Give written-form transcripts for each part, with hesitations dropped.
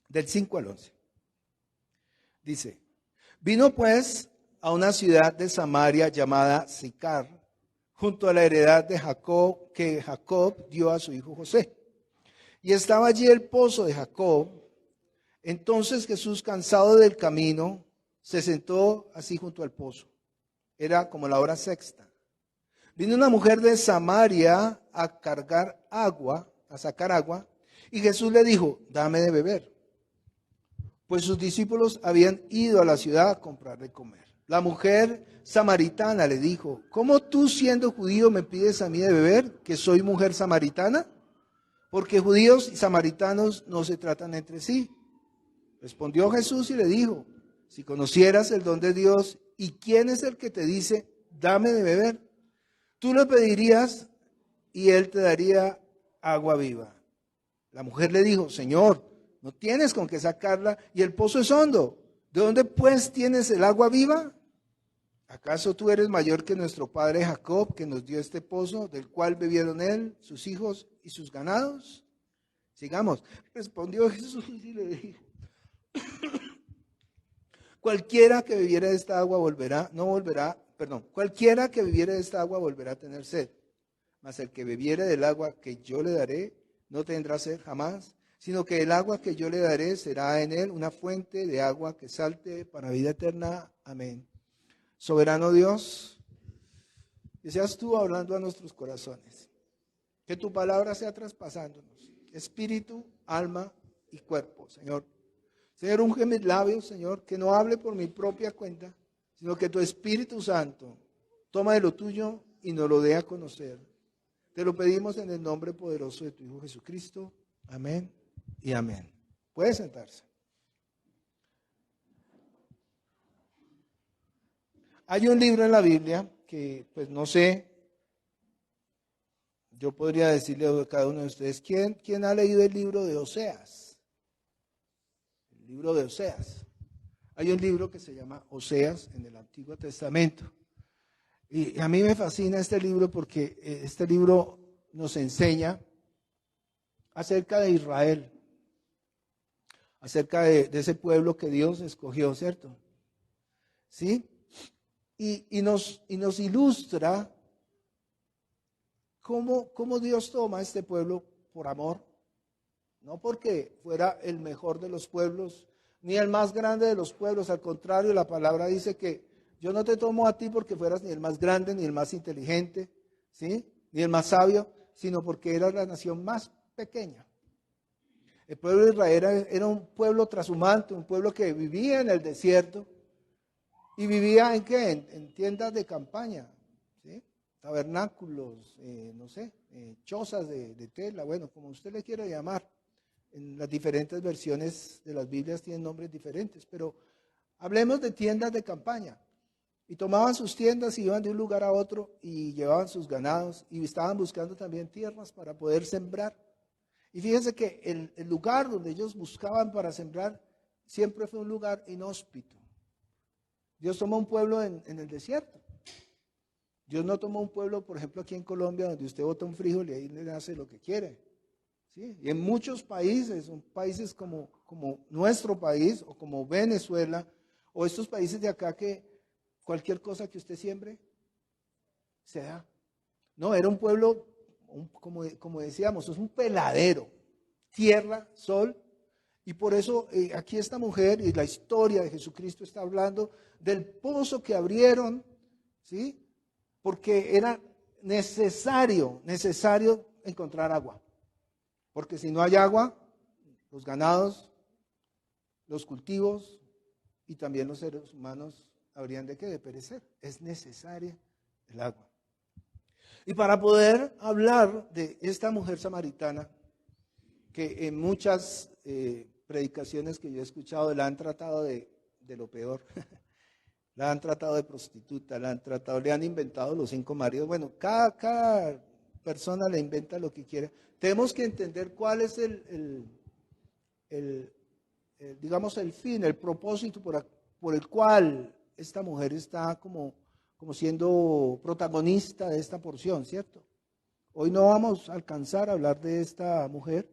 del 5 al 11. Dice, vino pues a una ciudad de Samaria llamada Sicar, junto a la heredad de Jacob, que Jacob dio a su hijo José. Y estaba allí el pozo de Jacob. Entonces Jesús, cansado del camino, se sentó así junto al pozo. Era como la hora sexta. Vino una mujer de Samaria a cargar agua, a sacar agua, y Jesús le dijo, dame de beber. Pues sus discípulos habían ido a la ciudad a comprar de comer. La mujer samaritana le dijo, ¿cómo tú siendo judío me pides a mí de beber, que soy mujer samaritana? Porque judíos y samaritanos no se tratan entre sí. Respondió Jesús y le dijo, si conocieras el don de Dios y quién es el que te dice, dame de beber, tú le pedirías y él te daría agua viva. La mujer le dijo, Señor, no tienes con qué sacarla y el pozo es hondo. ¿De dónde pues tienes el agua viva? ¿Acaso tú eres mayor que nuestro padre Jacob, que nos dio este pozo, del cual bebieron él, sus hijos y sus ganados? Sigamos. Respondió Jesús y le dijo, cualquiera que bebiere de esta agua cualquiera que bebiere de esta agua volverá a tener sed. Mas el que bebiere del agua que yo le daré, no tendrá sed jamás, sino que el agua que yo le daré será en él una fuente de agua que salte para vida eterna. Amén. Soberano Dios, que seas tú hablando a nuestros corazones, que tu palabra sea traspasándonos, espíritu, alma y cuerpo, Señor. Señor, unge mis labios, Señor, que no hable por mi propia cuenta, sino que tu Espíritu Santo toma de lo tuyo y nos lo dé a conocer. Te lo pedimos en el nombre poderoso de tu Hijo Jesucristo. Amén y amén. Puede sentarse. Hay un libro en la Biblia que, pues no sé, yo podría decirle a cada uno de ustedes, ¿quién ha leído el libro de Oseas? El libro de Oseas. Hay un libro que se llama Oseas en el Antiguo Testamento. Y a mí me fascina este libro porque este libro nos enseña acerca de Israel, acerca de ese pueblo que Dios escogió, ¿cierto? ¿Sí? Y nos ilustra cómo Dios toma a este pueblo por amor, no porque fuera el mejor de los pueblos, ni el más grande de los pueblos. Al contrario, la palabra dice que yo no te tomo a ti porque fueras ni el más grande, ni el más inteligente, ¿sí? Ni el más sabio, sino porque eras la nación más pequeña. El pueblo de Israel era un pueblo trashumante, un pueblo que vivía en el desierto. ¿Y vivía en qué? En tiendas de campaña, ¿sí? Tabernáculos, chozas de tela, bueno, como usted le quiera llamar. En las diferentes versiones de las Biblias tienen nombres diferentes, pero hablemos de tiendas de campaña. Y tomaban sus tiendas y iban de un lugar a otro y llevaban sus ganados y estaban buscando también tierras para poder sembrar. Y fíjense que el lugar donde ellos buscaban para sembrar siempre fue un lugar inhóspito. Dios tomó un pueblo en el desierto. Dios no tomó un pueblo, por ejemplo, aquí en Colombia, donde usted bota un frijol y ahí le hace lo que quiere. ¿Sí? Y en muchos países, son países como nuestro país, o como Venezuela, o estos países de acá que cualquier cosa que usted siembre, se da. No, era un pueblo, como decíamos, es un peladero, tierra, sol. Y por eso aquí esta mujer y la historia de Jesucristo está hablando del pozo que abrieron, ¿sí? Porque era necesario encontrar agua. Porque si no hay agua, los ganados, los cultivos y también los seres humanos habrían de perecer. Es necesaria el agua. Y para poder hablar de esta mujer samaritana, que en muchas predicaciones que yo he escuchado la han tratado de lo peor, la han tratado de prostituta, le han inventado los 5 maridos. Bueno, cada persona le inventa lo que quiere. Tenemos que entender cuál es digamos, el fin, el propósito por el cual esta mujer está como siendo protagonista de esta porción, ¿cierto? Hoy no vamos a alcanzar a hablar de esta mujer,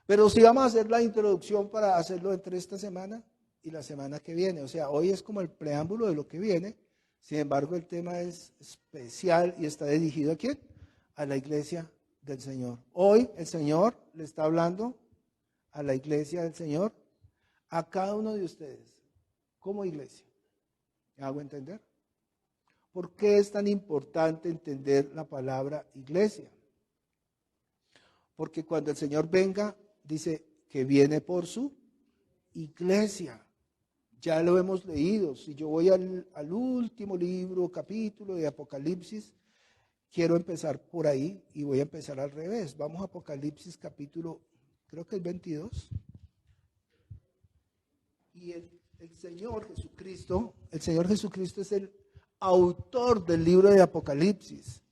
Pero sí vamos a hacer la introducción para hacerlo entre esta semana y la semana que viene. O sea, hoy es como el preámbulo de lo que viene. Sin embargo, el tema es especial y está dirigido ¿a quién? A la iglesia del Señor. Hoy el Señor le está hablando a la iglesia del Señor, a cada uno de ustedes, como iglesia. ¿Me hago entender? ¿Por qué es tan importante entender la palabra iglesia? Porque cuando el Señor venga, dice que viene por su iglesia. Ya lo hemos leído. Si yo voy al último libro, capítulo de Apocalipsis, quiero empezar por ahí y voy a empezar al revés. Vamos a Apocalipsis capítulo, creo que es 22. Y el Señor Jesucristo es el autor del libro de Apocalipsis.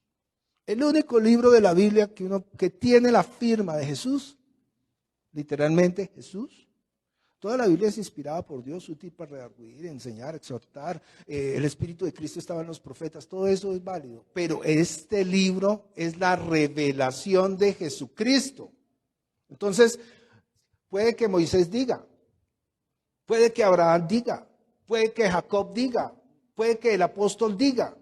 El único libro de la Biblia que tiene la firma de Jesús, literalmente Jesús. Toda la Biblia es inspirada por Dios, útil para redarguir, enseñar, exhortar. El Espíritu de Cristo estaba en los profetas, todo eso es válido. Pero este libro es la revelación de Jesucristo. Entonces, puede que Moisés diga, puede que Abraham diga, puede que Jacob diga, puede que el apóstol diga,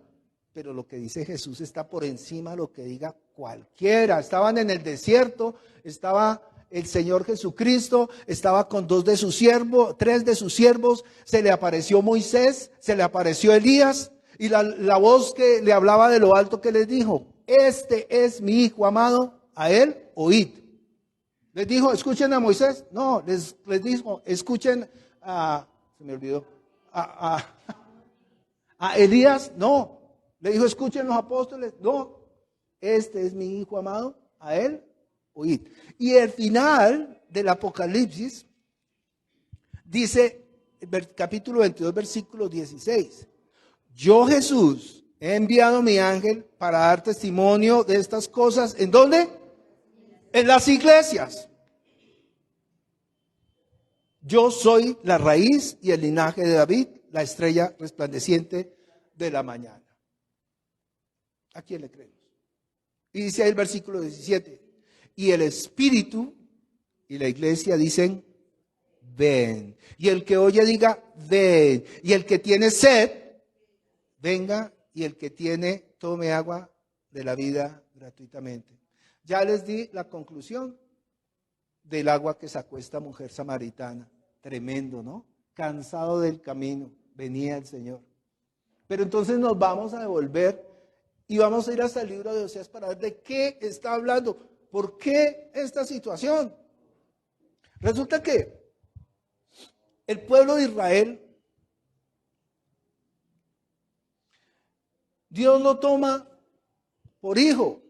pero lo que dice Jesús está por encima de lo que diga cualquiera. Estaban en el desierto, estaba el Señor Jesucristo, estaba con tres de sus siervos, se le apareció Moisés, se le apareció Elías, y la voz que le hablaba de lo alto que les dijo, este es mi hijo amado, a él oíd. Les dijo, escuchen a Moisés. No, les dijo, escuchen se me olvidó, a Elías. No, le dijo, escuchen los apóstoles. No, este es mi hijo amado, a él oíd. Y el final del Apocalipsis dice, capítulo 22, versículo 16. Yo, Jesús, he enviado mi ángel para dar testimonio de estas cosas. ¿En dónde? En las iglesias. Yo soy la raíz y el linaje de David, la estrella resplandeciente de la mañana. ¿A quién le creemos? Y dice ahí el versículo 17. Y el Espíritu y la iglesia dicen, ven. Y el que oye diga, ven. Y el que tiene sed, venga. Y el que tiene, tome agua de la vida gratuitamente. Ya les di la conclusión del agua que sacó esta mujer samaritana. Tremendo, ¿no? Cansado del camino, venía el Señor. Pero entonces nos vamos a devolver y vamos a ir hasta el libro de Oseas para ver de qué está hablando. ¿Por qué esta situación? Resulta que el pueblo de Israel, Dios lo toma por hijo.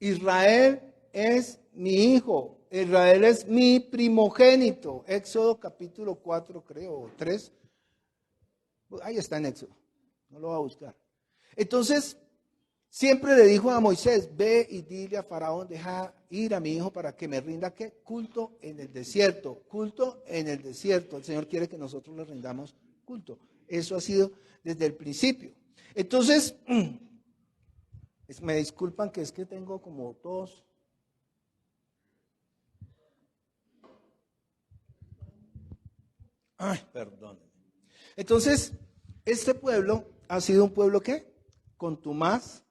Israel es mi hijo. Israel es mi primogénito. Éxodo capítulo 4, creo, o 3. Ahí está en Éxodo. No lo va a buscar. Entonces, siempre le dijo a Moisés, ve y dile a Faraón, deja ir a mi hijo para que me rinda, ¿qué? Culto en el desierto. Culto en el desierto. El Señor quiere que nosotros le rindamos culto. Eso ha sido desde el principio. Entonces, me disculpan que es que tengo como tos. Ay, perdónenme. Entonces, este pueblo ha sido un pueblo ¿qué? Contumaz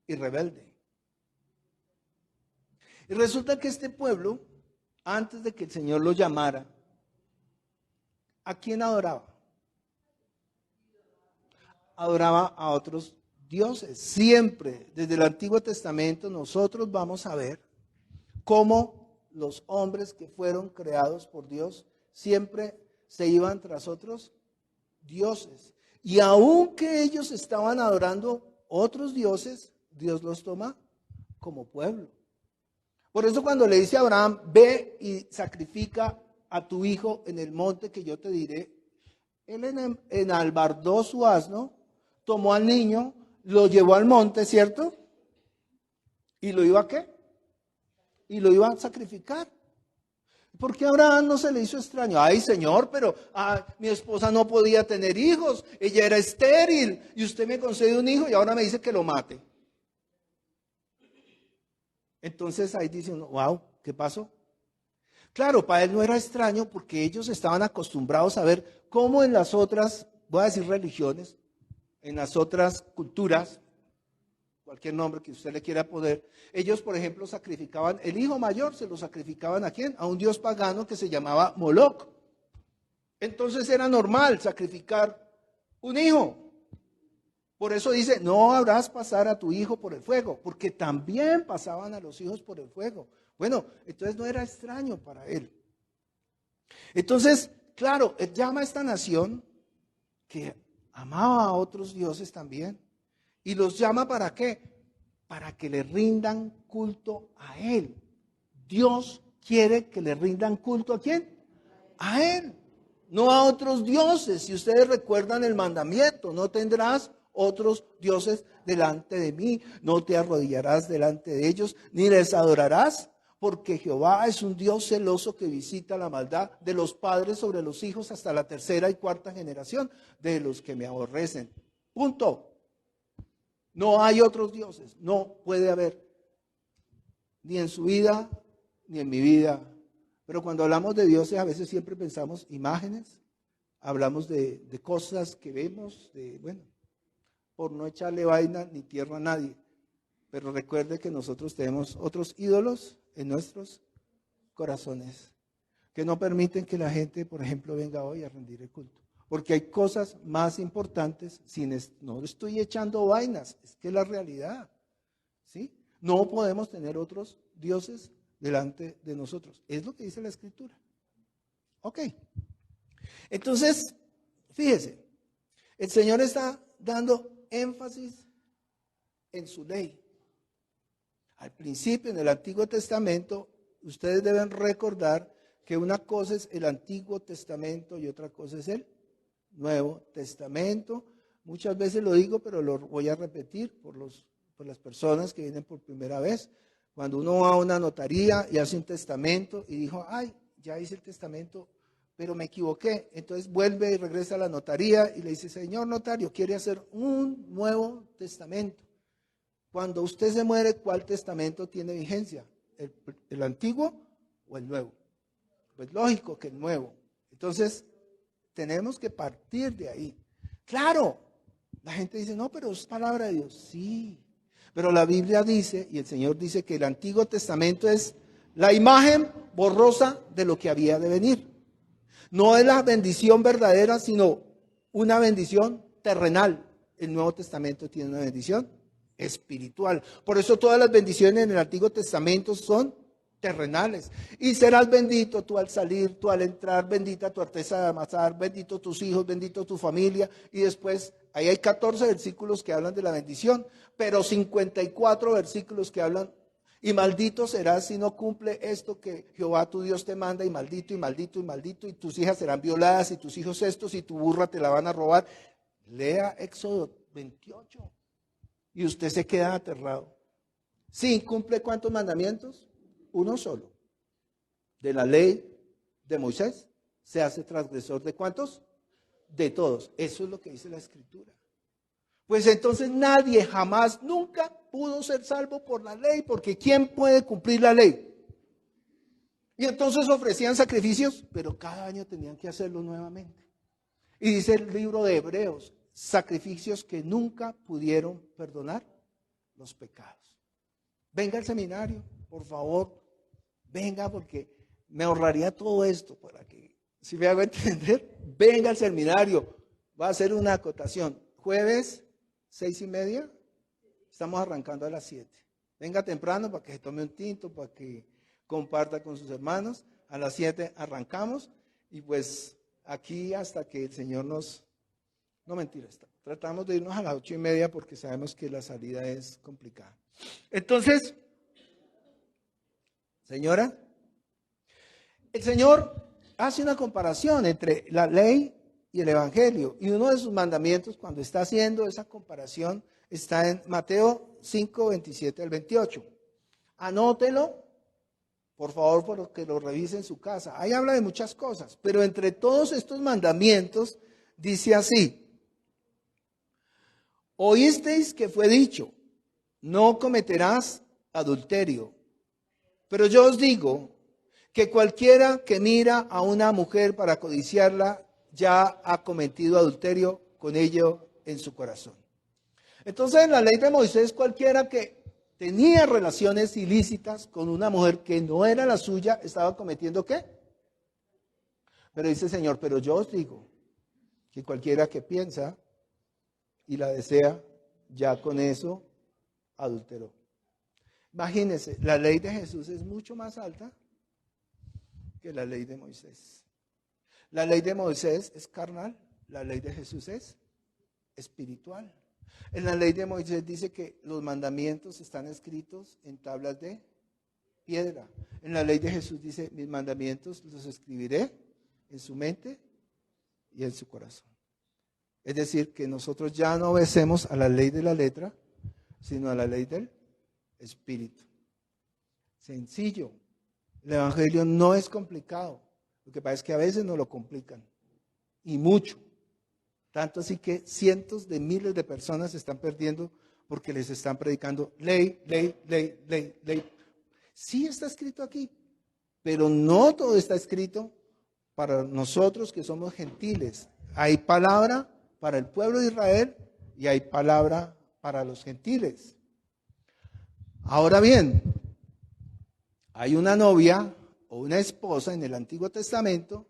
y rebelde. Y resulta que este pueblo, antes de que el Señor lo llamara, ¿a quién adoraba? Adoraba a otros dioses. Siempre, desde el Antiguo Testamento, nosotros vamos a ver cómo los hombres que fueron creados por Dios siempre se iban tras otros dioses. Y aunque ellos estaban adorando otros dioses, Dios los toma como pueblo. Por eso cuando le dice a Abraham, ve y sacrifica a tu hijo en el monte que yo te diré, él enalbardó su asno, tomó al niño, lo llevó al monte, ¿cierto? ¿Y lo iba a qué? Y lo iba a sacrificar. ¿Por qué a Abraham no se le hizo extraño? Ay, Señor, pero mi esposa no podía tener hijos, ella era estéril y usted me concede un hijo y ahora me dice que lo mate. Entonces ahí dicen, wow, ¿qué pasó? Claro, para él no era extraño porque ellos estaban acostumbrados a ver cómo en las otras, voy a decir religiones, en las otras culturas, cualquier nombre que usted le quiera poner, ellos, por ejemplo, sacrificaban, el hijo mayor se lo sacrificaban ¿a quién? A un dios pagano que se llamaba Moloch. Entonces era normal sacrificar un hijo. Por eso dice, no habrás pasar a tu hijo por el fuego, porque también pasaban a los hijos por el fuego. Bueno, entonces no era extraño para él. Entonces, claro, él llama a esta nación que amaba a otros dioses también. ¿Y los llama para qué? Para que le rindan culto a él. Dios quiere que le rindan culto ¿a quién? A él, no a otros dioses. Si ustedes recuerdan el mandamiento, no tendrás otros dioses delante de mí, no te arrodillarás delante de ellos, ni les adorarás, porque Jehová es un Dios celoso que visita la maldad de los padres sobre los hijos hasta la tercera y cuarta generación de los que me aborrecen. Punto. No hay otros dioses, no puede haber, ni en su vida, ni en mi vida. Pero cuando hablamos de dioses, a veces siempre pensamos imágenes, hablamos de cosas que vemos, bueno, por no echarle vaina ni tierra a nadie. Pero recuerde que nosotros tenemos otros ídolos en nuestros corazones que no permiten que la gente, por ejemplo, venga hoy a rendir el culto. Porque hay cosas más importantes, no estoy echando vainas, es que es la realidad. ¿Sí? No podemos tener otros dioses delante de nosotros. Es lo que dice la Escritura. Ok. Entonces, fíjese, el Señor está dando énfasis en su ley. Al principio, en el Antiguo Testamento, ustedes deben recordar que una cosa es el Antiguo Testamento y otra cosa es el Nuevo Testamento. Muchas veces lo digo, pero lo voy a repetir por las personas que vienen por primera vez. Cuando uno va a una notaría y hace un testamento y dijo, ay, ya hice el testamento, pero me equivoqué. Entonces vuelve y regresa a la notaría y le dice, señor notario, quiere hacer un nuevo testamento. Cuando usted se muere, ¿cuál testamento tiene vigencia? ¿El antiguo o el nuevo? Pues lógico que el nuevo. Entonces, tenemos que partir de ahí. Claro, la gente dice, no, pero es palabra de Dios. Sí, pero la Biblia dice, y el Señor dice que el Antiguo Testamento es la imagen borrosa de lo que había de venir. No es la bendición verdadera, sino una bendición terrenal. El Nuevo Testamento tiene una bendición espiritual. Por eso todas las bendiciones en el Antiguo Testamento son terrenales. Y serás bendito tú al salir, tú al entrar, bendita tu artesa de amasar, bendito tus hijos, bendito tu familia. Y después, ahí hay 14 versículos que hablan de la bendición, pero 54 versículos que hablan, y maldito serás si no cumple esto que Jehová tu Dios te manda, y maldito, y maldito, y maldito, y tus hijas serán violadas, y tus hijos estos, y tu burra te la van a robar. Lea Éxodo 28, y usted se queda aterrado. ¿Sí cumple cuántos mandamientos? Uno solo. De la ley de Moisés se hace transgresor de ¿cuántos? De todos. Eso es lo que dice la Escritura. Pues entonces nadie jamás, nunca pudo ser salvo por la ley, porque ¿quién puede cumplir la ley? Y entonces ofrecían sacrificios, pero cada año tenían que hacerlo nuevamente. Y dice el libro de Hebreos, sacrificios que nunca pudieron perdonar los pecados. Venga al seminario, por favor, venga, porque me ahorraría todo esto para que, si me hago entender, venga al seminario. Va a hacer una acotación. Jueves, 6:30, estamos arrancando a las 7. Venga temprano para que se tome un tinto, para que comparta con sus hermanos. A las 7 arrancamos y pues aquí hasta que el Señor nos... No, mentira, tratamos de irnos a las 8:30 porque sabemos que la salida es complicada. Entonces, señora, el Señor hace una comparación entre la ley y el Evangelio. Y uno de sus mandamientos, cuando está haciendo esa comparación, está en Mateo 5:27 al 28. Anótelo, por favor, porque lo revise en su casa. Ahí habla de muchas cosas, pero entre todos estos mandamientos dice así: oísteis que fue dicho, no cometerás adulterio, Pero yo os digo que cualquiera que mira a una mujer para codiciarla ya ha cometido adulterio con ello en su corazón. Entonces, en la ley de Moisés, cualquiera que tenía relaciones ilícitas con una mujer que no era la suya, estaba cometiendo ¿qué? Pero dice el Señor, pero yo os digo que cualquiera que piensa y la desea, ya con eso adulteró. Imagínense, la ley de Jesús es mucho más alta que la ley de Moisés. La ley de Moisés es carnal, la ley de Jesús es espiritual. En la ley de Moisés dice que los mandamientos están escritos en tablas de piedra. En la ley de Jesús dice, mis mandamientos los escribiré en su mente y en su corazón. Es decir, que nosotros ya no obedecemos a la ley de la letra, sino a la ley del espíritu. Sencillo. El evangelio no es complicado. Lo que pasa es que a veces nos lo complican. Y mucho. Tanto así que cientos de miles de personas se están perdiendo porque les están predicando ley, ley, ley, ley, ley. Sí está escrito aquí, pero no todo está escrito para nosotros que somos gentiles. Hay palabra para el pueblo de Israel y hay palabra para los gentiles. Ahora bien, hay una novia o una esposa en el Antiguo Testamento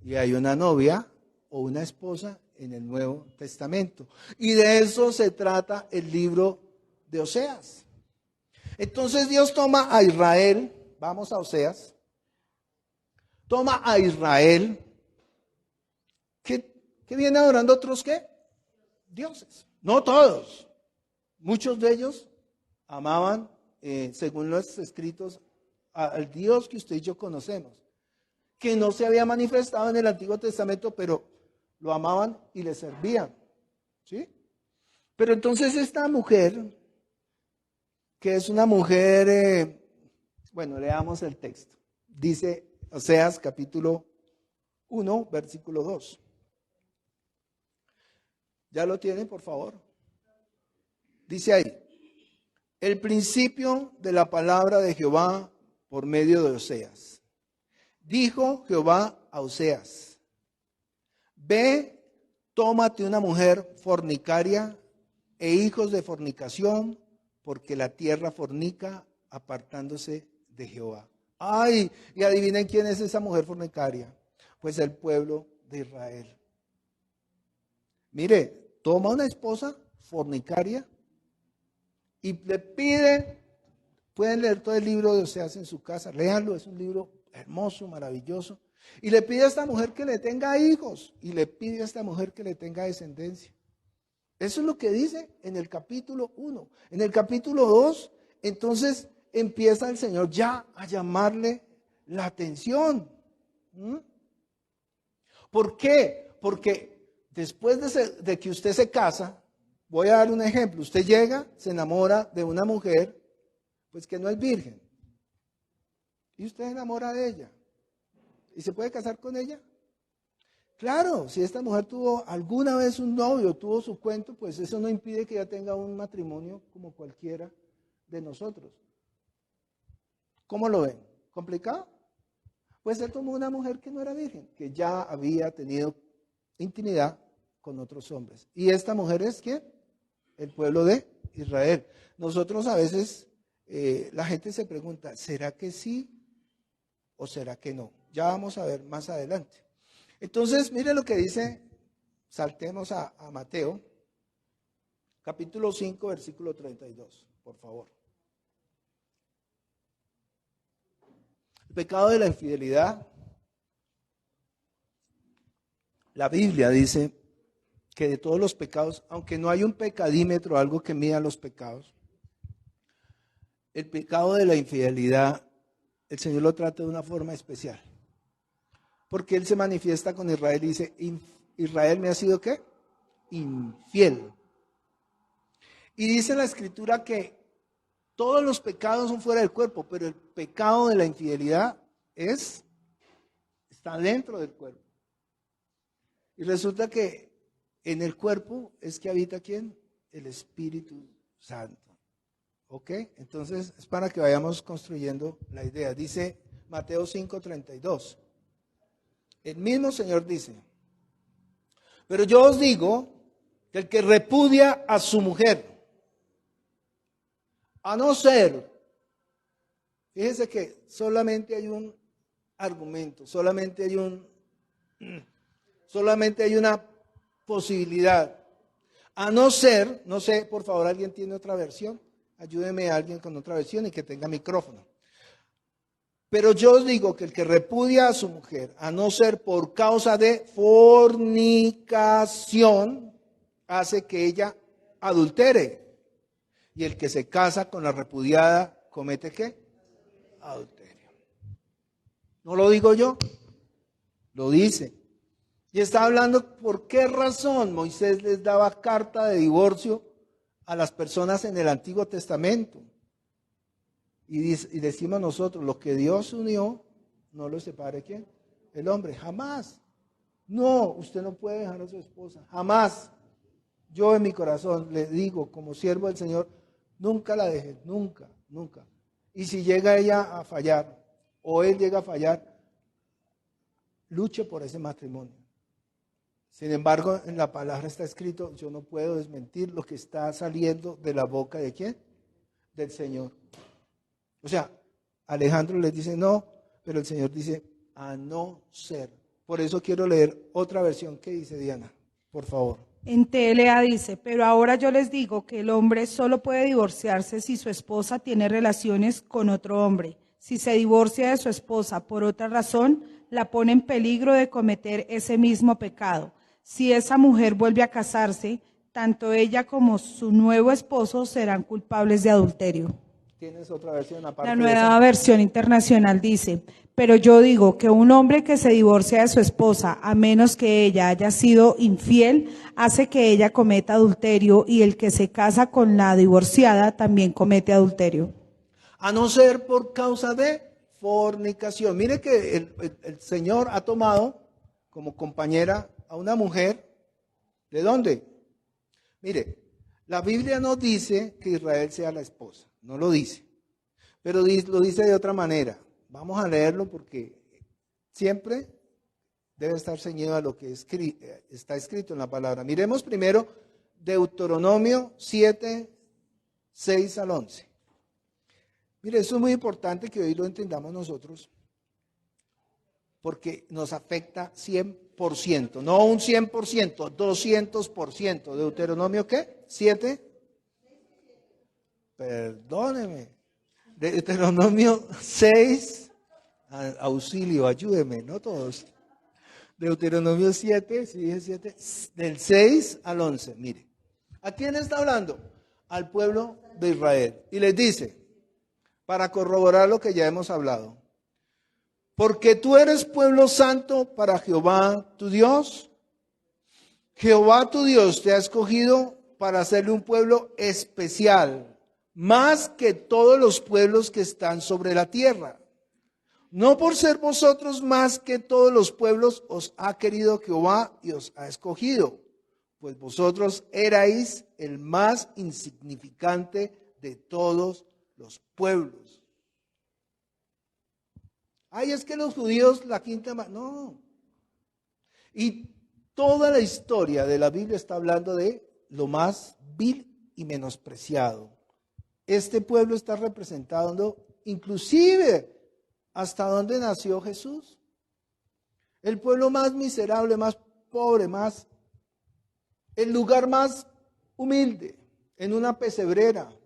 y hay una novia o una esposa en el Nuevo Testamento. Y de eso se trata el libro de Oseas. Entonces Dios toma a Israel, vamos a Oseas, toma a Israel, que viene adorando otros ¿qué? Dioses. No todos. Muchos de ellos amaban, según los escritos, al Dios que usted y yo conocemos, que no se había manifestado en el Antiguo Testamento, pero lo amaban y le servían. ¿Sí? Pero entonces esta mujer, que es una mujer, bueno, leamos el texto. Dice Oseas capítulo 1, versículo 2. ¿Ya lo tienen, por favor? Dice ahí, el principio de la palabra de Jehová por medio de Oseas. Dijo Jehová a Oseas, ve, tómate una mujer fornicaria e hijos de fornicación, porque la tierra fornica apartándose de Jehová. Ay, y adivinen quién es esa mujer fornicaria. Pues el pueblo de Israel. Mire, toma una esposa fornicaria y le pide, pueden leer todo el libro de Oseas en su casa, léanlo, es un libro hermoso, maravilloso. Y le pide a esta mujer que le tenga hijos y le pide a esta mujer que le tenga descendencia. Eso es lo que dice en el capítulo 1. En el capítulo 2, entonces empieza el Señor ya a llamarle la atención. ¿Por qué? Porque después de que usted se casa, voy a dar un ejemplo, usted llega, se enamora de una mujer, pues que no es virgen, y usted se enamora de ella, ¿y se puede casar con ella? Claro, si esta mujer tuvo alguna vez un novio, tuvo su cuento, pues eso no impide que ella tenga un matrimonio como cualquiera de nosotros. ¿Cómo lo ven? ¿Complicado? Pues él tomó una mujer que no era virgen, que ya había tenido intimidad con otros hombres. ¿Y esta mujer es quién? El pueblo de Israel. Nosotros a veces, la gente se pregunta, ¿será que sí o será que no? Ya vamos a ver más adelante. Entonces, mire lo que dice, saltemos a Mateo, capítulo 5, versículo 32, por favor. El pecado de la infidelidad, la Biblia dice que de todos los pecados, aunque no hay un pecadímetro, algo que mida los pecados, el pecado de la infidelidad, el Señor lo trata de una forma especial. Porque Él se manifiesta con Israel y dice, Israel me ha sido ¿qué? Infiel. Y dice la Escritura que todos los pecados son fuera del cuerpo, pero el pecado de la infidelidad está dentro del cuerpo. Y resulta que en el cuerpo es que habita ¿quién? El Espíritu Santo. ¿Ok? Entonces es para que vayamos construyendo la idea. Dice Mateo 5:32. El mismo Señor dice, pero yo os digo que el que repudia a su mujer, a no ser, fíjense que solamente hay un argumento, solamente hay una posibilidad. A no ser, no sé, por favor, ¿alguien tiene otra versión? Ayúdeme a alguien con otra versión y que tenga micrófono. Pero yo os digo que el que repudia a su mujer, a no ser por causa de fornicación, hace que ella adultere. Y el que se casa con la repudiada, ¿comete qué? Adulterio. No lo digo yo, lo dice. Y está hablando por qué razón Moisés les daba carta de divorcio a las personas en el Antiguo Testamento. Y decimos nosotros, lo que Dios unió, no lo separe ¿quién? El hombre, jamás. No, usted no puede dejar a su esposa, jamás. Yo en mi corazón le digo, como siervo del Señor, nunca la deje, nunca, nunca. Y si llega ella a fallar, o él llega a fallar, luche por ese matrimonio. Sin embargo, en la palabra está escrito, yo no puedo desmentir lo que está saliendo de la boca de ¿quién? Del Señor. O sea, Alejandro les dice no, pero el Señor dice a no ser. Por eso quiero leer otra versión que dice Diana, por favor. En TLA dice, pero ahora yo les digo que el hombre solo puede divorciarse si su esposa tiene relaciones con otro hombre. Si se divorcia de su esposa por otra razón, la pone en peligro de cometer ese mismo pecado. Si esa mujer vuelve a casarse, tanto ella como su nuevo esposo serán culpables de adulterio. ¿Tienes otra versión aparte La de nueva esa? versión internacional dice, pero yo digo que un hombre que se divorcia de su esposa, a menos que ella haya sido infiel, hace que ella cometa adulterio, y el que se casa con la divorciada también comete adulterio. A no ser por causa de fornicación. Mire que el Señor ha tomado como compañera a una mujer, ¿de dónde? Mire, la Biblia no dice que Israel sea la esposa, no lo dice, pero lo dice de otra manera. Vamos a leerlo porque siempre debe estar ceñido a lo que está escrito en la palabra. Miremos primero Deuteronomio 7, 6 al 11. Mire, eso es muy importante que hoy lo entendamos nosotros, porque nos afecta 100%, no un 100%, 200%. ¿Deuteronomio qué? ¿7? Perdóneme. Deuteronomio 6, auxilio, ayúdeme, no todos. Deuteronomio 7, sí dije 7, del 6 al 11, mire. ¿A quién está hablando? Al pueblo de Israel. Y les dice, para corroborar lo que ya hemos hablado, porque tú eres pueblo santo para Jehová tu Dios. Jehová tu Dios te ha escogido para hacerle un pueblo especial, más que todos los pueblos que están sobre la tierra. No por ser vosotros más que todos los pueblos os ha querido Jehová y os ha escogido, pues vosotros erais el más insignificante de todos los pueblos. Ay, es que los judíos, la quinta, no. Y toda la historia de la Biblia está hablando de lo más vil y menospreciado. Este pueblo está representando inclusive hasta dónde nació Jesús. El pueblo más miserable, más pobre, el lugar más humilde, en una pesebrera.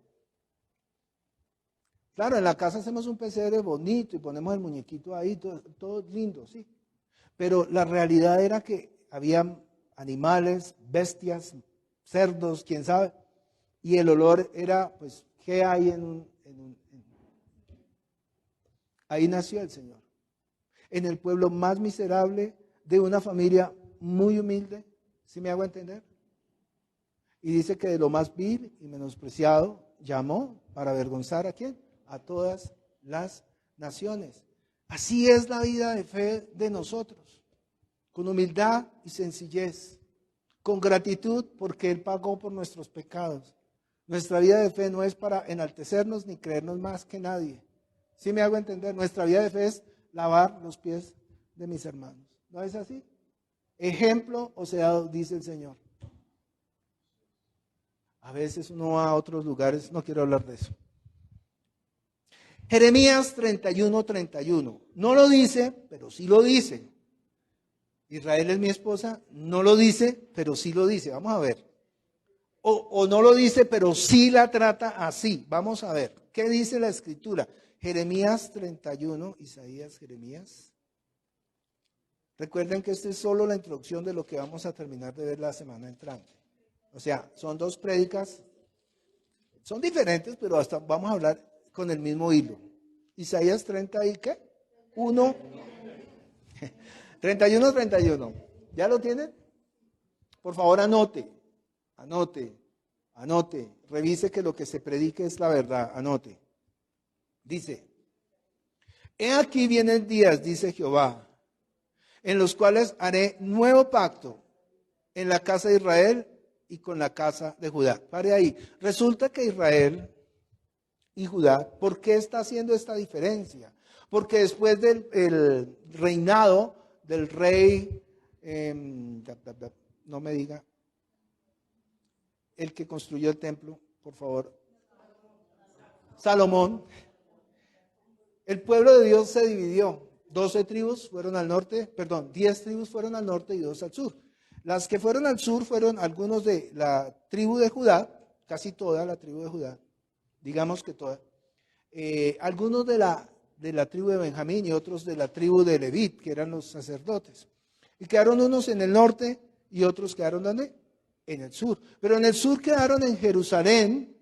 Claro, en la casa hacemos un pesebre bonito y ponemos el muñequito ahí, todo lindo, sí. Pero la realidad era que había animales, bestias, cerdos, quién sabe. Y el olor era, pues, ¿qué hay Ahí nació el Señor. En el pueblo más miserable de una familia muy humilde, ¿sí me hago entender? Y dice que de lo más vil y menospreciado llamó para avergonzar ¿a quién? A todas las naciones. Así es la vida de fe de nosotros, con humildad y sencillez, con gratitud porque Él pagó por nuestros pecados, Nuestra vida de fe no es para enaltecernos ni creernos más que nadie. ¿Sí me hago entender? Nuestra vida de fe es lavar los pies de mis hermanos. ¿No es así? Ejemplo os he dado, dice el Señor. A veces uno va a otros lugares, no quiero hablar de eso. Jeremías 31:31. No lo dice, pero sí lo dice. Israel es mi esposa, no lo dice, pero sí lo dice. Vamos a ver. O no lo dice, pero sí la trata así. Vamos a ver. ¿Qué dice la Escritura? Jeremías 31, Isaías, Jeremías. Recuerden que esta es solo la introducción de lo que vamos a terminar de ver la semana entrante. O sea, son dos prédicas, son diferentes, pero hasta vamos a hablar con el mismo hilo. Isaías 30 y ¿qué? 1. 31. ¿Ya lo tienen? Por favor, anote. Revise que lo que se predique es la verdad. Anote. Dice, he aquí vienen días, dice Jehová, en los cuales haré nuevo pacto en la casa de Israel y con la casa de Judá. Pare ahí. Resulta que Israel y Judá, ¿por qué está haciendo esta diferencia? Porque después del reinado del rey, no me diga, el que construyó el templo, por favor, Salomón, el pueblo de Dios se dividió. 10 tribus fueron al norte y 2 al sur. Las que fueron al sur fueron algunos de la tribu de Judá, casi toda la tribu de Judá, digamos que toda. Algunos de la tribu de Benjamín y otros de la tribu de Levit, que eran los sacerdotes. Y quedaron unos en el norte y otros quedaron ¿dónde? En el sur. Pero en el sur quedaron en Jerusalén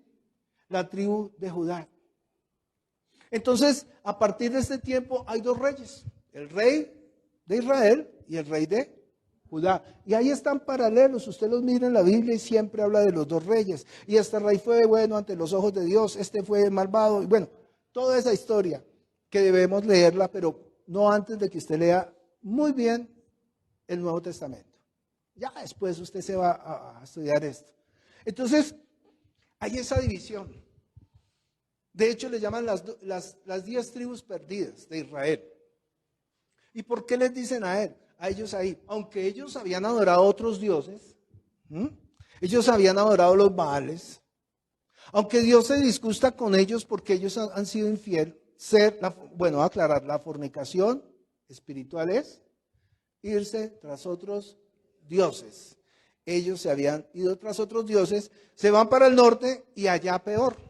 la tribu de Judá. Entonces, a partir de este tiempo hay 2 reyes, el rey de Israel y el rey de Judá. Y ahí están paralelos, usted los mira en la Biblia y siempre habla de los 2 reyes. Y este rey fue bueno ante los ojos de Dios, este fue malvado. Y bueno, toda esa historia que debemos leerla, pero no antes de que usted lea muy bien el Nuevo Testamento. Ya después usted se va a estudiar esto. Entonces, hay esa división. De hecho, le llaman las 10 tribus perdidas de Israel. ¿Y por qué les dicen a ellos ahí? Aunque ellos habían adorado a otros dioses, ellos habían adorado a los Baales, aunque Dios se disgusta con ellos porque ellos han sido infieles, aclarar, la fornicación espiritual es irse tras otros dioses. Ellos se habían ido tras otros dioses, se van para el norte y allá peor.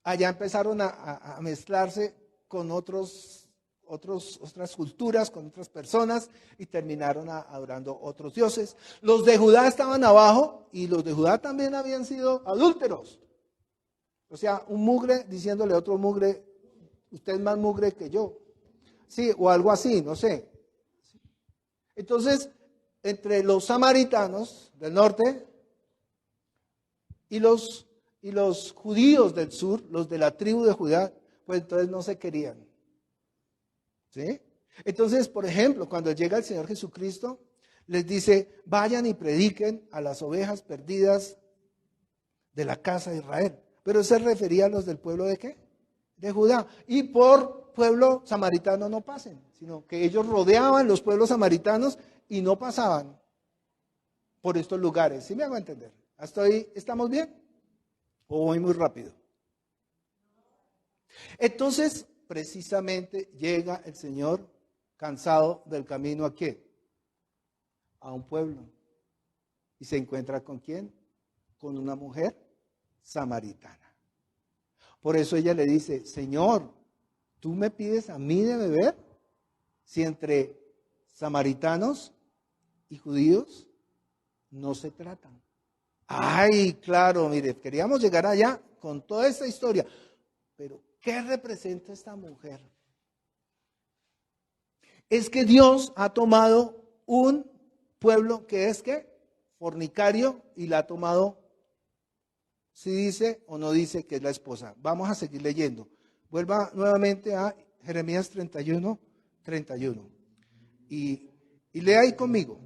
Allá empezaron a mezclarse con otras culturas, con otras personas y terminaron adorando otros dioses. Los de Judá estaban abajo y los de Judá también habían sido adúlteros. O sea, un mugre diciéndole a otro mugre, usted es más mugre que yo. Sí, o algo así, no sé. Entonces, entre los samaritanos del norte y los judíos del sur, los de la tribu de Judá, pues entonces no se querían. ¿Sí? Entonces, por ejemplo, cuando llega el Señor Jesucristo, les dice, vayan y prediquen a las ovejas perdidas de la casa de Israel. Pero se refería a los del pueblo ¿de qué? De Judá. Y por pueblo samaritano no pasen, sino que ellos rodeaban los pueblos samaritanos y no pasaban por estos lugares. ¿Sí me hago entender? ¿Hasta ahí estamos bien? ¿O voy muy rápido? Entonces, precisamente llega el Señor cansado del camino ¿a qué? A un pueblo. ¿Y se encuentra con quién? Con una mujer samaritana. Por eso ella le dice, Señor, ¿tú me pides a mí de beber? Si entre samaritanos y judíos no se tratan. Ay, claro, mire, queríamos llegar allá con toda esta historia, pero ¿qué representa esta mujer? Es que Dios ha tomado un pueblo que es ¿qué? Fornicario y la ha tomado, si dice o no dice que es la esposa. Vamos a seguir leyendo. Vuelva nuevamente a Jeremías 31. Y lea ahí conmigo.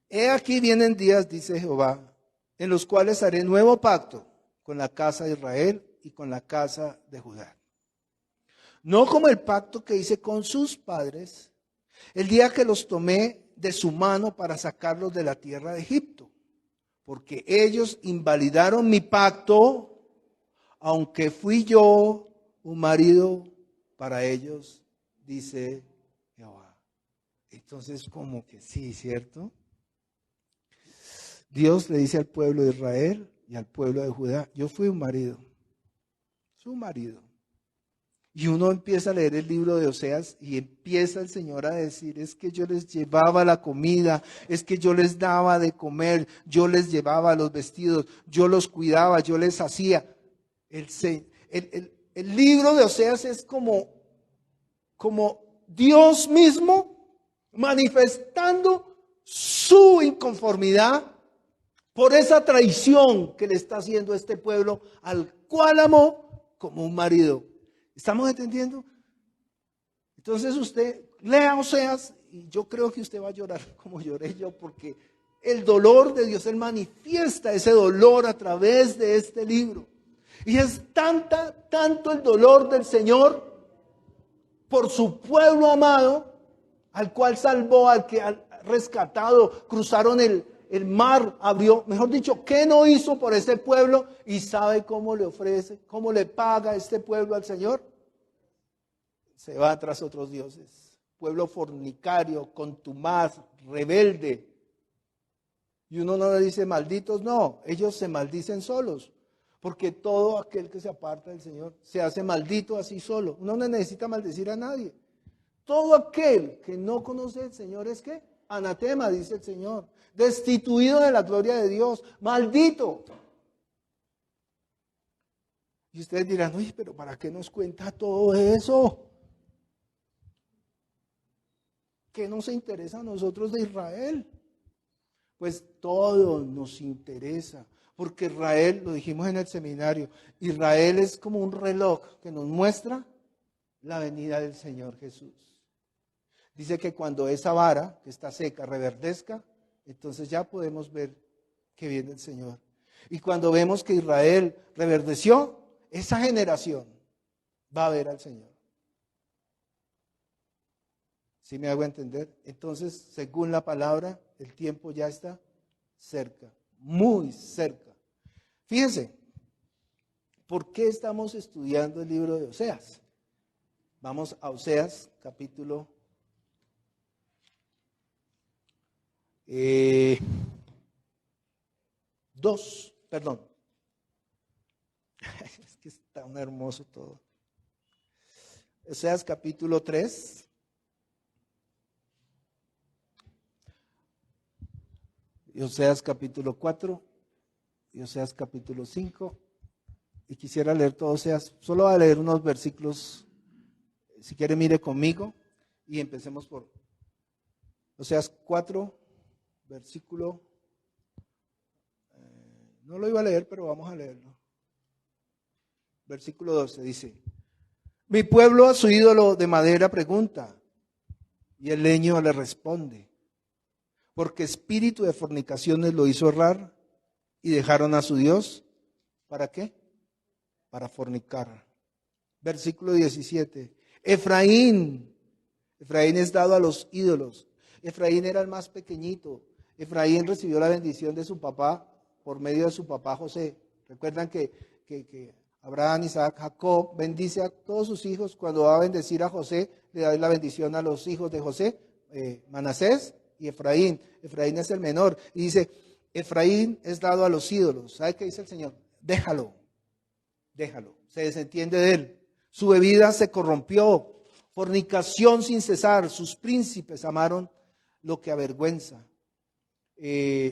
He aquí vienen días, dice Jehová, en los cuales haré nuevo pacto con la casa de Israel y con la casa de Judá. No como el pacto que hice con sus padres el día que los tomé de su mano para sacarlos de la tierra de Egipto, porque ellos invalidaron mi pacto, aunque fui yo un marido para ellos, dice Jehová. Entonces, como que sí, ¿cierto? Dios le dice al pueblo de Israel y al pueblo de Judá, yo fui un marido, su marido. Y uno empieza a leer el libro de Oseas y empieza el Señor a decir, es que yo les llevaba la comida, es que yo les daba de comer, yo les llevaba los vestidos, yo los cuidaba, yo les hacía. El libro de Oseas es como Dios mismo manifestando su inconformidad por esa traición que le está haciendo este pueblo al cual amó como un marido. ¿Estamos entendiendo? Entonces usted lea Oseas y yo creo que usted va a llorar como lloré yo, porque el dolor de Dios, Él manifiesta ese dolor a través de este libro. Y es tanto el dolor del Señor por su pueblo amado, al cual salvó, al que ha rescatado, cruzaron el mar, abrió, mejor dicho, ¿qué no hizo por ese pueblo? Y sabe cómo le ofrece, cómo le paga este pueblo al Señor. Se va tras otros dioses, pueblo fornicario, contumaz, rebelde. Y uno no le dice malditos, no, ellos se maldicen solos, porque todo aquel que se aparta del Señor se hace maldito así solo. Uno no necesita maldecir a nadie. Todo aquel que no conoce al Señor es ¿qué? Anatema, dice el Señor, destituido de la gloria de Dios, maldito. Y ustedes dirán, uy, pero ¿para qué nos cuenta todo eso? ¿Qué nos interesa a nosotros de Israel? Pues todo nos interesa, porque Israel, lo dijimos en el seminario, Israel es como un reloj que nos muestra la venida del Señor Jesús. Dice que cuando esa vara que está seca reverdezca, entonces ya podemos ver que viene el Señor. Y cuando vemos que Israel reverdeció, esa generación va a ver al Señor. ¿Sí me hago entender? Entonces, según la palabra, el tiempo ya está cerca, muy cerca. Fíjense, ¿por qué estamos estudiando el libro de Oseas? Vamos a Oseas, capítulo 2, perdón. Es que es tan hermoso todo. Oseas, capítulo 3. Y Oseas capítulo 4, y Oseas capítulo 5, y quisiera leer todo Oseas, solo voy a leer unos versículos, si quiere mire conmigo, y empecemos por Oseas 4, versículo, no lo iba a leer, pero vamos a leerlo. Versículo 12 dice, mi pueblo a su ídolo de madera pregunta, y el leño le responde. Porque espíritu de fornicaciones lo hizo errar y dejaron a su Dios. ¿Para qué? Para fornicar. Versículo 17. Efraín es dado a los ídolos. Efraín era el más pequeñito. Efraín recibió la bendición de su papá por medio de su papá José. Recuerdan que Abraham, Isaac, Jacob bendice a todos sus hijos. Cuando va a bendecir a José, le da la bendición a los hijos de José, Manasés y Efraín. Efraín es el menor. Y dice, Efraín es dado a los ídolos. ¿Sabe qué dice el Señor? Déjalo. Se desentiende de él. Su bebida se corrompió. Fornicación sin cesar. Sus príncipes amaron lo que avergüenza.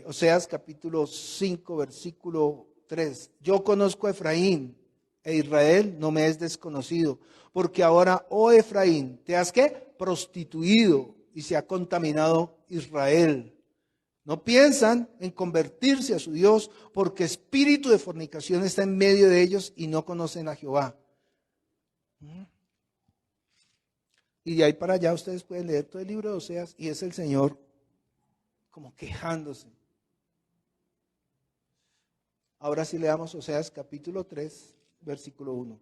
Oseas capítulo 5, versículo 3. Yo conozco a Efraín e Israel no me es desconocido. Porque ahora, oh Efraín, ¿te has qué? Prostituido y se ha contaminado Israel. No piensan en convertirse a su Dios porque espíritu de fornicación está en medio de ellos y no conocen a Jehová. Y de ahí para allá ustedes pueden leer todo el libro de Oseas y es el Señor como quejándose. Ahora sí leamos Oseas capítulo 3, versículo 1.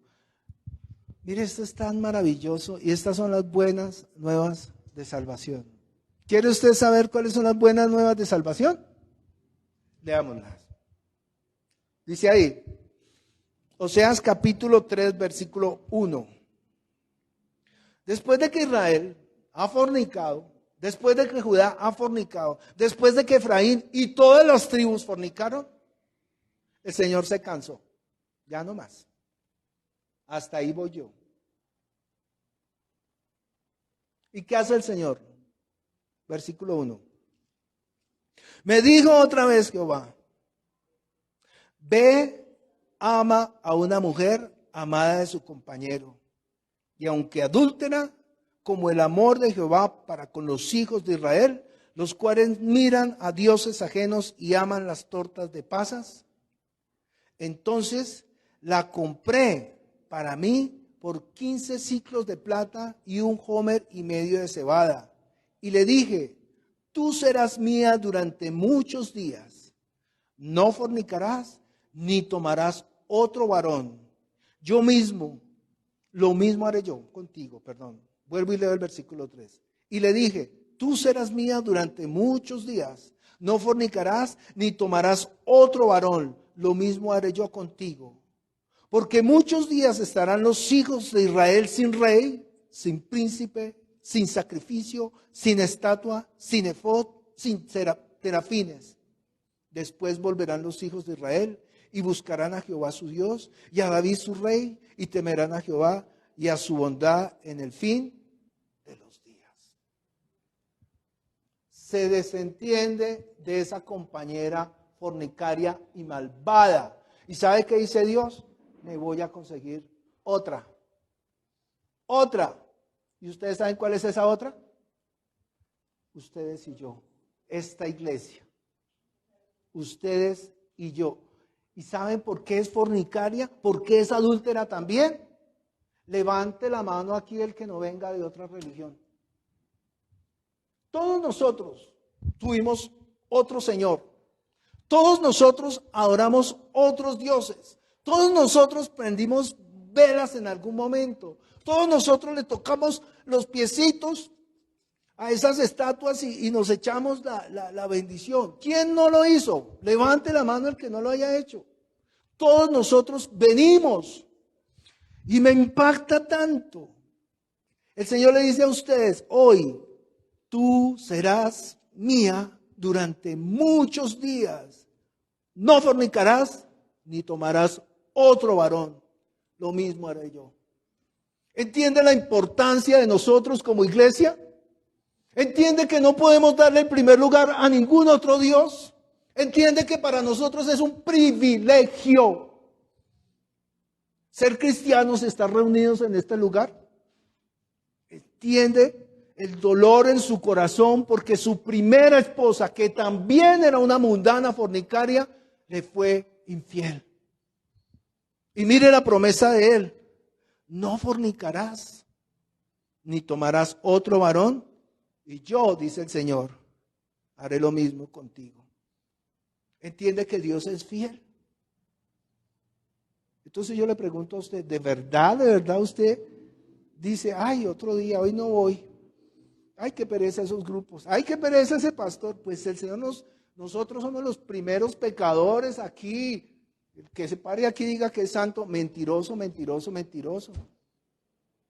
Mire, esto es tan maravilloso y estas son las buenas nuevas de salvación. ¿Quiere usted saber cuáles son las buenas nuevas de salvación? Leámoslas. Dice ahí, Oseas capítulo 3, versículo 1. Después de que Israel ha fornicado, después de que Judá ha fornicado, después de que Efraín y todas las tribus fornicaron, el Señor se cansó. Ya no más. Hasta ahí voy yo. ¿Y qué hace el Señor? Versículo 1. Me dijo otra vez Jehová, ve, ama a una mujer amada de su compañero. Y aunque adúltera, como el amor de Jehová para con los hijos de Israel, los cuales miran a dioses ajenos y aman las tortas de pasas. Entonces la compré para mí por 15 siclos de plata y 1,5 de cebada. Y le dije, tú serás mía durante muchos días. No fornicarás ni tomarás otro varón. Yo mismo, lo mismo haré yo contigo, perdón. Vuelvo y leo el versículo 3. Y le dije, tú serás mía durante muchos días. No fornicarás ni tomarás otro varón. Lo mismo haré yo contigo. Porque muchos días estarán los hijos de Israel sin rey, sin príncipe, sin sacrificio, sin estatua, sin efod, sin terafines. Después volverán los hijos de Israel y buscarán a Jehová su Dios y a David su rey y temerán a Jehová y a su bondad en el fin de los días. Se desentiende de esa compañera fornicaria y malvada. ¿Y sabe qué dice Dios? Me voy a conseguir otra. Otra. ¿Y ustedes saben cuál es esa otra? Ustedes y yo. Esta iglesia. Ustedes y yo. ¿Y saben por qué es fornicaria? ¿Por qué es adúltera también? Levante la mano aquí el que no venga de otra religión. Todos nosotros tuvimos otro Señor. Todos nosotros adoramos otros dioses. Todos nosotros prendimos velas en algún momento. Todos nosotros le tocamos los piecitos a esas estatuas y nos echamos la bendición. ¿Quién no lo hizo? Levante la mano el que no lo haya hecho. Todos nosotros venimos. Y me impacta tanto. El Señor le dice a ustedes, hoy tú serás mía durante muchos días. No fornicarás ni tomarás otro varón. Lo mismo haré yo. ¿Entiende la importancia de nosotros como iglesia? ¿Entiende que no podemos darle el primer lugar a ningún otro Dios? ¿Entiende que para nosotros es un privilegio ser cristianos, estar reunidos en este lugar? ¿Entiende el dolor en su corazón porque su primera esposa, que también era una mundana fornicaria, le fue infiel? Y mire la promesa de él: no fornicarás, ni tomarás otro varón, y yo, dice el Señor, haré lo mismo contigo. ¿Entiende que Dios es fiel? Entonces yo le pregunto a usted, ¿de verdad usted dice, ay, otro día, hoy no voy? Ay, qué pereza esos grupos, ay, qué pereza ese pastor. Pues el Señor nosotros somos los primeros pecadores aquí. El que se pare aquí y diga que es santo, mentiroso, mentiroso, mentiroso.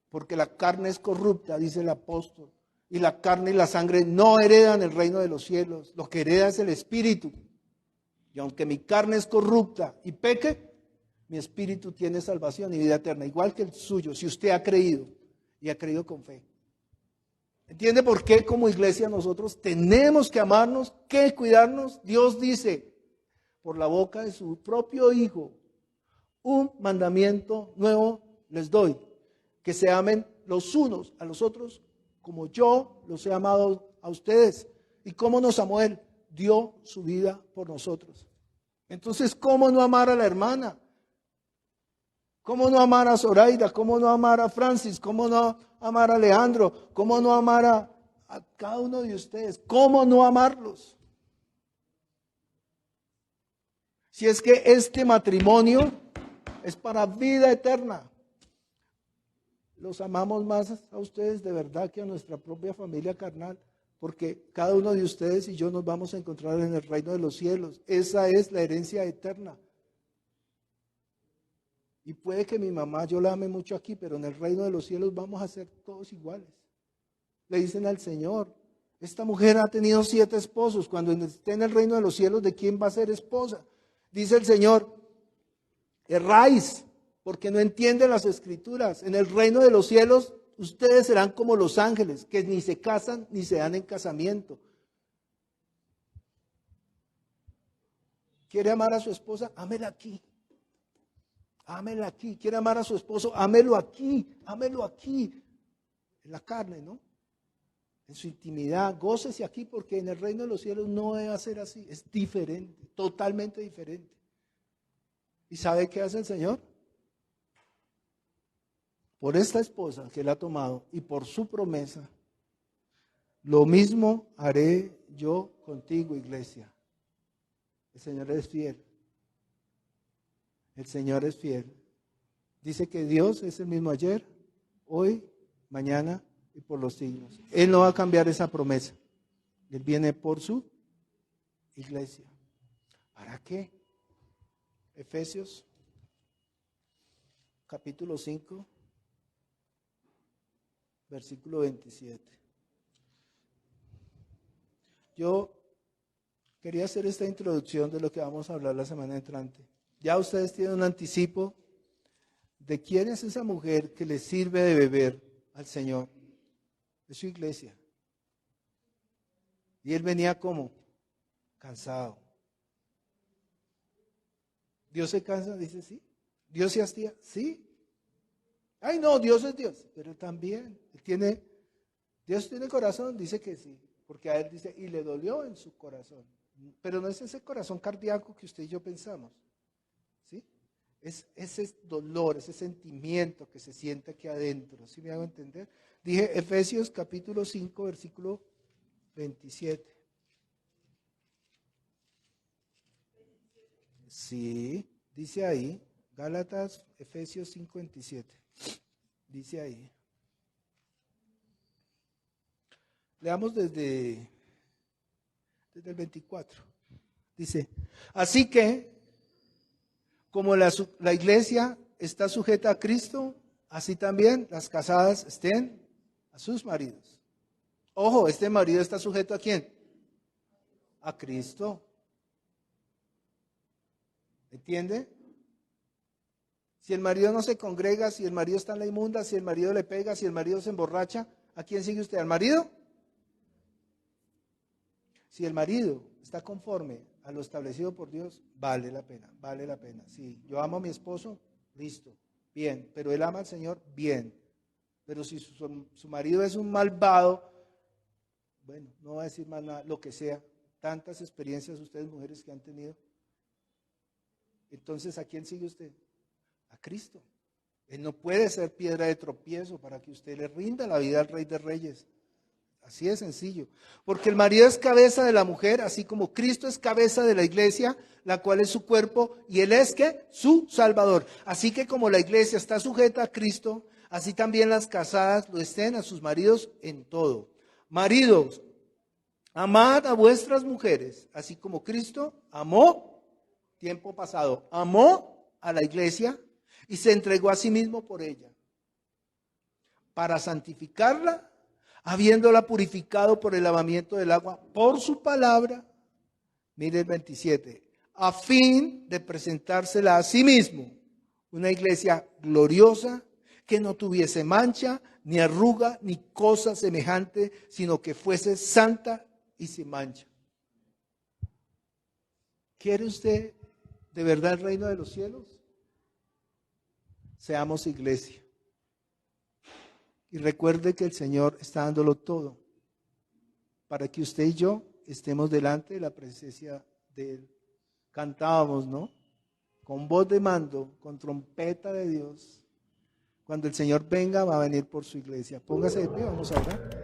Porque la carne es corrupta, dice el apóstol. Y la carne y la sangre no heredan el reino de los cielos. Lo que hereda es el espíritu. Y aunque mi carne es corrupta y peque, mi espíritu tiene salvación y vida eterna, igual que el suyo, si usted ha creído y ha creído con fe. ¿Entiende por qué como iglesia nosotros tenemos que amarnos, que cuidarnos? Dios dice, por la boca de su propio Hijo, un mandamiento nuevo les doy, que se amen los unos a los otros como yo los he amado a ustedes. ¿Y cómo nos amó Él? Dio su vida por nosotros. Entonces, ¿cómo no amar a la hermana? ¿Cómo no amar a Zoraida? ¿Cómo no amar a Francis? ¿Cómo no amar a Leandro? ¿Cómo no amar a cada uno de ustedes? ¿Cómo no amarlos? Si es que este matrimonio es para vida eterna. Los amamos más a ustedes de verdad que a nuestra propia familia carnal, porque cada uno de ustedes y yo nos vamos a encontrar en el reino de los cielos. Esa es la herencia eterna. Y puede que mi mamá, yo la ame mucho aquí, pero en el reino de los cielos vamos a ser todos iguales. Le dicen al Señor, esta mujer ha tenido 7 esposos, cuando esté en el reino de los cielos, ¿de quién va a ser esposa? Dice el Señor, erráis, porque no entienden las escrituras. En el reino de los cielos, ustedes serán como los ángeles, que ni se casan ni se dan en casamiento. ¿Quiere amar a su esposa? Ámela aquí. Ámela aquí. ¿Quiere amar a su esposo? Ámelo aquí. Ámelo aquí. En la carne, ¿no? En su intimidad. Gócese aquí, porque en el reino de los cielos no debe ser así. Es diferente, totalmente diferente. ¿Y sabe qué hace el Señor? Por esta esposa que él ha tomado y por su promesa, lo mismo haré yo contigo, iglesia. El Señor es fiel. El Señor es fiel. Dice que Dios es el mismo ayer, hoy, mañana y por los siglos. Él no va a cambiar esa promesa. Él viene por su iglesia. ¿Para qué? Efesios, capítulo 5. Versículo 27. Yo quería hacer esta introducción de lo que vamos a hablar la semana entrante. Ya ustedes tienen un anticipo de quién es esa mujer que le sirve de beber al Señor. Es su iglesia. Y él venía como cansado. ¿Dios se cansa? Dice sí. ¿Dios se hastía? Sí. Ay, no, Dios es Dios, pero también Dios tiene corazón, dice que sí, porque a él dice, y le dolió en su corazón, pero no es ese corazón cardíaco que usted y yo pensamos, ¿sí? Es ese dolor, ese sentimiento que se siente aquí adentro, ¿sí me hago entender? Dije Efesios capítulo 5, versículo 27. Sí, dice ahí, Gálatas, Efesios 5, 27. Dice ahí. Leamos desde el 24. Dice, así que, como la iglesia está sujeta a Cristo, así también las casadas estén a sus maridos. Ojo, este marido está sujeto ¿a quién? A Cristo. ¿Entiende? Si el marido no se congrega, si el marido está en la inmunda, si el marido le pega, si el marido se emborracha, ¿a quién sigue usted? ¿Al marido? Si el marido está conforme a lo establecido por Dios, vale la pena, vale la pena. Si yo amo a mi esposo, listo, bien, pero él ama al Señor, bien. Pero si su marido es un malvado, bueno, no va a decir más nada, lo que sea. Tantas experiencias ustedes mujeres que han tenido. Entonces, ¿a quién sigue usted? A Cristo. Él no puede ser piedra de tropiezo para que usted le rinda la vida al Rey de Reyes. Así de sencillo. Porque el marido es cabeza de la mujer, así como Cristo es cabeza de la iglesia, la cual es su cuerpo, y él es ¿qué? Su Salvador. Así que como la iglesia está sujeta a Cristo, así también las casadas lo estén a sus maridos en todo. Maridos, amad a vuestras mujeres, así como Cristo amó, tiempo pasado, amó a la iglesia y se entregó a sí mismo por ella, para santificarla, habiéndola purificado por el lavamiento del agua, por su palabra, mire el 27, a fin de presentársela a sí mismo, una iglesia gloriosa, que no tuviese mancha, ni arruga, ni cosa semejante, sino que fuese santa y sin mancha. ¿Quiere usted de verdad el reino de los cielos? Seamos iglesia. Y recuerde que el Señor está dándolo todo para que usted y yo estemos delante de la presencia de Él. Cantábamos, ¿no? Con voz de mando, con trompeta de Dios. Cuando el Señor venga, va a venir por su iglesia. Póngase de pie, vamos a orar.